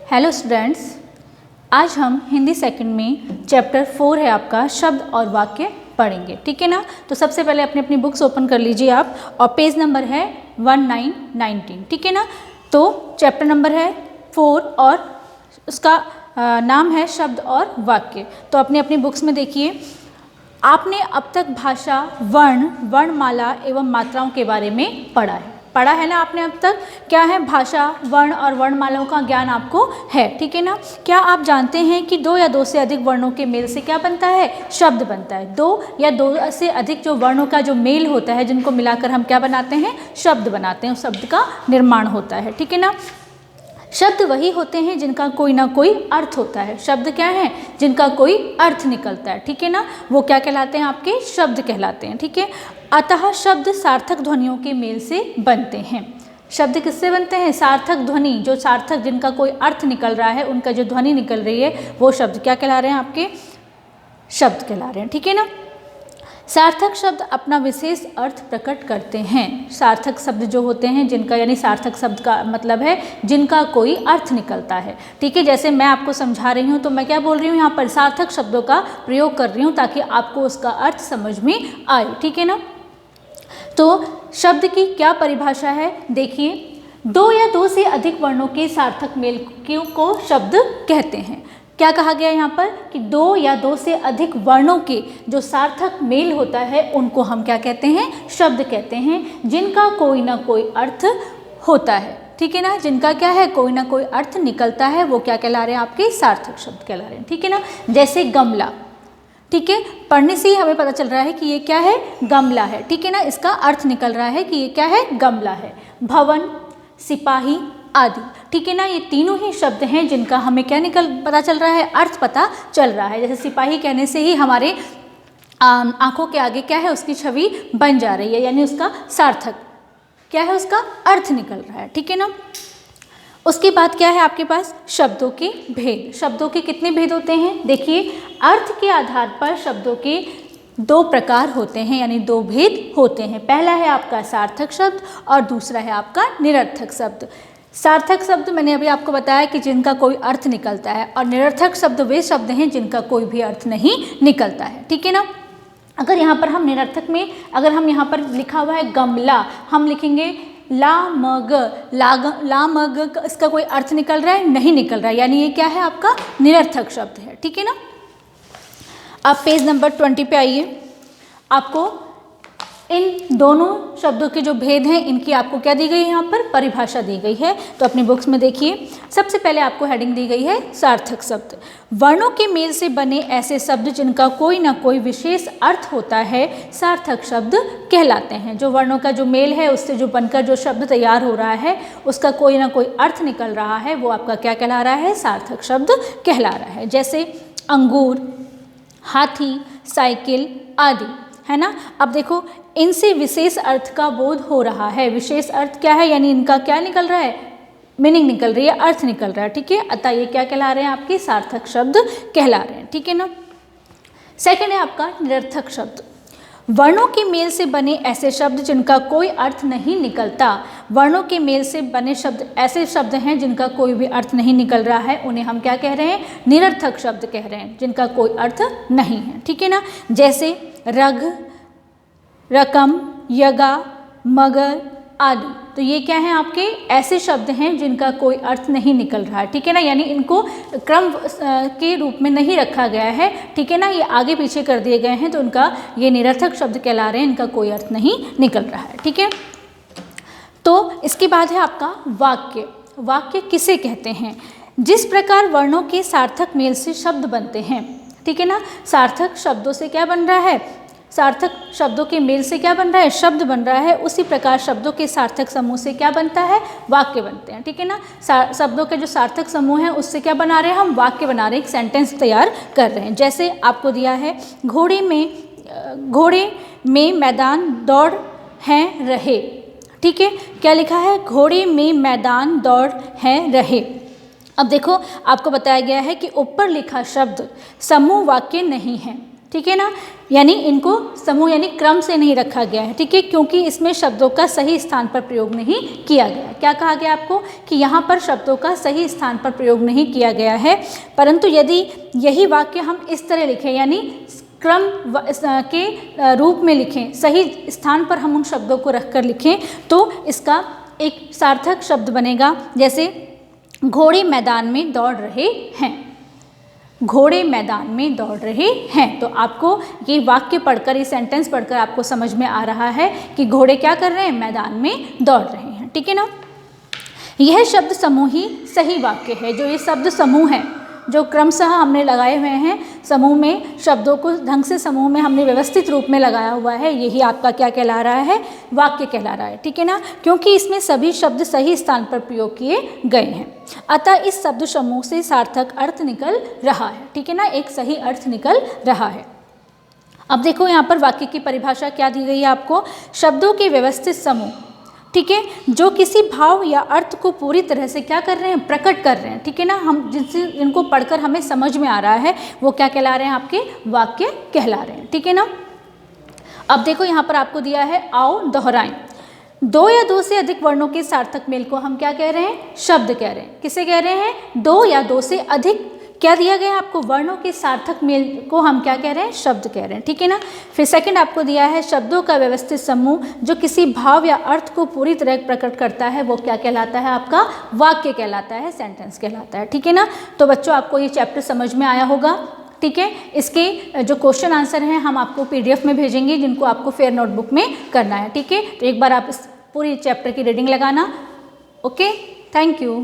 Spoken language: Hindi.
हेलो स्टूडेंट्स, आज हम हिंदी सेकंड में चैप्टर 4 है आपका शब्द और वाक्य पढ़ेंगे। ठीक है ना। तो सबसे पहले अपनी अपनी बुक्स ओपन कर लीजिए आप, और पेज नंबर है 1919। ठीक है ना। तो चैप्टर नंबर है 4 और उसका नाम है शब्द और वाक्य। तो अपनी अपनी बुक्स में देखिए, आपने अब तक भाषा, वर्ण, वर्णमाला एवं मात्राओं के बारे में पढ़ा है ना आपने अब तक। क्या है? भाषा, वर्ण और वर्णमालाओं का ज्ञान आपको है। ठीक है ना। क्या आप जानते हैं कि दो या दो से अधिक वर्णों के मेल से क्या बनता है? शब्द बनता है। दो या दो से अधिक जो वर्णों का जो मेल होता है, जिनको मिलाकर हम क्या बनाते हैं? शब्द बनाते हैं। उस शब्द का निर्माण होता है। ठीक है ना। शब्द वही होते हैं जिनका कोई ना कोई अर्थ होता है। शब्द क्या है? जिनका कोई अर्थ निकलता है। ठीक है ना। वो क्या कहलाते हैं? आपके शब्द कहलाते हैं। ठीक है। अतः शब्द सार्थक ध्वनियों के मेल से बनते हैं। शब्द किससे बनते हैं? सार्थक ध्वनि, जो सार्थक, जिनका कोई अर्थ निकल रहा है, उनका जो ध्वनि निकल रही है, वो शब्द क्या कहला रहे हैं? आपके शब्द कहला रहे हैं। ठीक है ना। सार्थक शब्द अपना विशेष अर्थ प्रकट करते हैं। सार्थक शब्द जो होते हैं, जिनका, यानी सार्थक शब्द का मतलब है जिनका कोई अर्थ निकलता है। ठीक है। जैसे मैं आपको समझा रही हूँ तो मैं क्या बोल रही हूँ? यहाँ पर सार्थक शब्दों का प्रयोग कर रही हूँ ताकि आपको उसका अर्थ समझ में आए। ठीक है ना। तो शब्द की क्या परिभाषा है? देखिए, दो या दो से अधिक वर्णों के सार्थक मेल को शब्द कहते हैं। क्या कहा गया यहाँ पर? कि दो या दो से अधिक वर्णों के जो सार्थक मेल होता है, उनको हम क्या कहते हैं? शब्द कहते हैं, जिनका कोई ना कोई अर्थ होता है। ठीक है ना। जिनका क्या है? कोई ना कोई अर्थ निकलता है, वो क्या कहला रहे हैं? आपके सार्थक शब्द कहला रहे हैं। ठीक है ना। जैसे गमला। ठीक है। पढ़ने से ही हमें पता चल रहा है कि ये क्या है? गमला है। ठीक है ना। इसका अर्थ निकल रहा है कि ये क्या है? गमला है। भवन, सिपाही आदि। ठीक है ना। ये तीनों ही शब्द हैं जिनका हमें क्या पता चल रहा है? अर्थ पता चल रहा है। जैसे सिपाही कहने से ही हमारे आंखों के आगे क्या है? उसकी छवि बन जा रही है, यानी उसका सार्थक क्या है? उसका अर्थ निकल रहा है। ठीक है ना। उसके बाद क्या है आपके पास? शब्दों के भेद। शब्दों के कितने भेद होते हैं? देखिए, अर्थ के आधार पर शब्दों के दो प्रकार होते हैं, यानी दो भेद होते हैं। पहला है आपका सार्थक शब्द और दूसरा है आपका निरर्थक शब्द। सार्थक शब्द मैंने अभी आपको बताया कि जिनका कोई अर्थ निकलता है, और निरर्थक शब्द वे शब्द हैं जिनका कोई भी अर्थ नहीं निकलता है। ठीक है ना। अगर यहाँ पर हम निरर्थक में, अगर हम यहाँ पर लिखा हुआ है गमला, हम लिखेंगे लामग, लामग, इसका कोई अर्थ निकल रहा है? नहीं निकल रहा है, यानी ये क्या है? आपका निरर्थक शब्द है। ठीक है ना। आप पेज नंबर 20 पे आइए। आपको इन दोनों शब्दों के जो भेद हैं, इनकी आपको क्या दी गई है? यहाँ पर परिभाषा दी गई है। तो अपनी बुक्स में देखिए, सबसे पहले आपको हेडिंग दी गई है सार्थक शब्द। वर्णों के मेल से बने ऐसे शब्द जिनका कोई ना कोई विशेष अर्थ होता है, सार्थक शब्द कहलाते हैं। जो वर्णों का जो मेल है, उससे जो बनकर जो शब्द तैयार हो रहा है, उसका कोई ना कोई अर्थ निकल रहा है, वो आपका क्या कहला रहा है? सार्थक शब्द कहला रहा है। जैसे अंगूर, हाथी, साइकिल आदि, है ना। अब देखो, इनसे विशेष अर्थ का बोध हो रहा है। विशेष अर्थ क्या है? यानी इनका क्या निकल रहा है? मीनिंग निकल रही है, अर्थ निकल रहा है। ठीक है। अतः ये क्या कहला रहे हैं? आपके सार्थक शब्द कहला रहे हैं। ठीक है ना। सेकंड है आपका निरर्थक शब्द। वर्णों के मेल से बने ऐसे शब्द जिनका कोई अर्थ नहीं निकलता। वर्णों के मेल से बने शब्द ऐसे शब्द हैं जिनका कोई भी अर्थ नहीं निकल रहा है, उन्हें हम क्या कह रहे हैं? निरर्थक शब्द कह रहे हैं, जिनका कोई अर्थ नहीं है। ठीक है ना। जैसे रग, रकम, यगा, मगर आदि। तो ये क्या है? आपके ऐसे शब्द हैं जिनका कोई अर्थ नहीं निकल रहा है। ठीक है ना। यानी इनको क्रम के रूप में नहीं रखा गया है। ठीक है ना। ये आगे पीछे कर दिए गए हैं, तो उनका ये निरर्थक शब्द कहला रहे हैं, इनका कोई अर्थ नहीं निकल रहा है। ठीक है। तो इसके बाद है आपका वाक्य। वाक्य किसे कहते हैं? जिस प्रकार वर्णों के सार्थक मेल से शब्द बनते हैं। ठीक है ना। सार्थक शब्दों से क्या बन रहा है? सार्थक शब्दों के मेल से क्या बन रहा है? शब्द बन रहा है। उसी प्रकार शब्दों के सार्थक समूह से क्या बनता है? वाक्य बनते हैं। ठीक है ना। शब्दों के जो सार्थक समूह हैं, उससे क्या बना रहे हैं? हम वाक्य बना रहे हैं, एक सेंटेंस तैयार कर रहे हैं। जैसे आपको दिया है, घोड़े में मैदान दौड़ हैं रहे। ठीक है। क्या लिखा है? घोड़े में मैदान दौड़ हैं रहे। अब देखो, आपको बताया गया है कि ऊपर लिखा शब्द समूह वाक्य नहीं है। ठीक है ना, यानी इनको समूह यानी क्रम से नहीं रखा गया है, ठीक है, क्योंकि इसमें शब्दों का सही स्थान पर प्रयोग नहीं किया गया है। क्या कहा गया आपको कि यहाँ पर शब्दों का सही स्थान पर प्रयोग नहीं किया गया है, परंतु यदि यही वाक्य हम इस तरह लिखें यानी क्रम के रूप में लिखें, सही स्थान पर हम उन शब्दों को रखकर लिखें तो इसका एक सार्थक शब्द बनेगा। जैसे घोड़े मैदान में दौड़ रहे हैं, घोड़े मैदान में दौड़ रहे हैं। तो आपको ये वाक्य पढ़कर, ये सेंटेंस पढ़कर आपको समझ में आ रहा है कि घोड़े क्या कर रहे हैं, मैदान में दौड़ रहे हैं, ठीक है ना। यह शब्द समूह ही सही वाक्य है। जो ये शब्द समूह है, जो क्रमशः हमने लगाए हुए हैं समूह में, शब्दों को ढंग से समूह में हमने व्यवस्थित रूप में लगाया हुआ है, यही आपका क्या कहला रहा है, वाक्य कहला रहा है, ठीक है ना, क्योंकि इसमें सभी शब्द सही स्थान पर प्रयोग किए गए हैं। अतः इस शब्द समूह से सार्थक अर्थ निकल रहा है, ठीक है ना, एक सही अर्थ निकल रहा है। अब देखो यहाँ पर वाक्य की परिभाषा क्या दी गई है आपको, शब्दों के व्यवस्थित समूह, ठीक है, जो किसी भाव या अर्थ को पूरी तरह से क्या कर रहे हैं, प्रकट कर रहे हैं, ठीक है ना, हम जिनको पढ़कर हमें समझ में आ रहा है वो क्या कहला रहे हैं, आपके वाक्य कहला रहे हैं, ठीक है ना। अब देखो यहाँ पर आपको दिया है, आओ दोहराएं। दो या दो से अधिक वर्णों के सार्थक मेल को हम क्या कह रहे हैं, शब्द कह रहे हैं। किसे कह रहे हैं, दो या दो से अधिक क्या दिया गया है आपको, वर्णों के सार्थक मेल को हम क्या कह रहे हैं, शब्द कह रहे हैं, ठीक है ना। फिर सेकंड आपको दिया है, शब्दों का व्यवस्थित समूह जो किसी भाव या अर्थ को पूरी तरह प्रकट करता है वो क्या कहलाता है, आपका वाक्य कहलाता है, सेंटेंस कहलाता है, ठीक है ना। तो बच्चों आपको ये चैप्टर समझ में आया होगा, ठीक है। इसके जो क्वेश्चन आंसर हैं हम आपको PDF में भेजेंगे, जिनको आपको फेयर नोटबुक में करना है, ठीक है। तो एक बार आप इस पूरी चैप्टर की रीडिंग लगाना। Okay, thank you.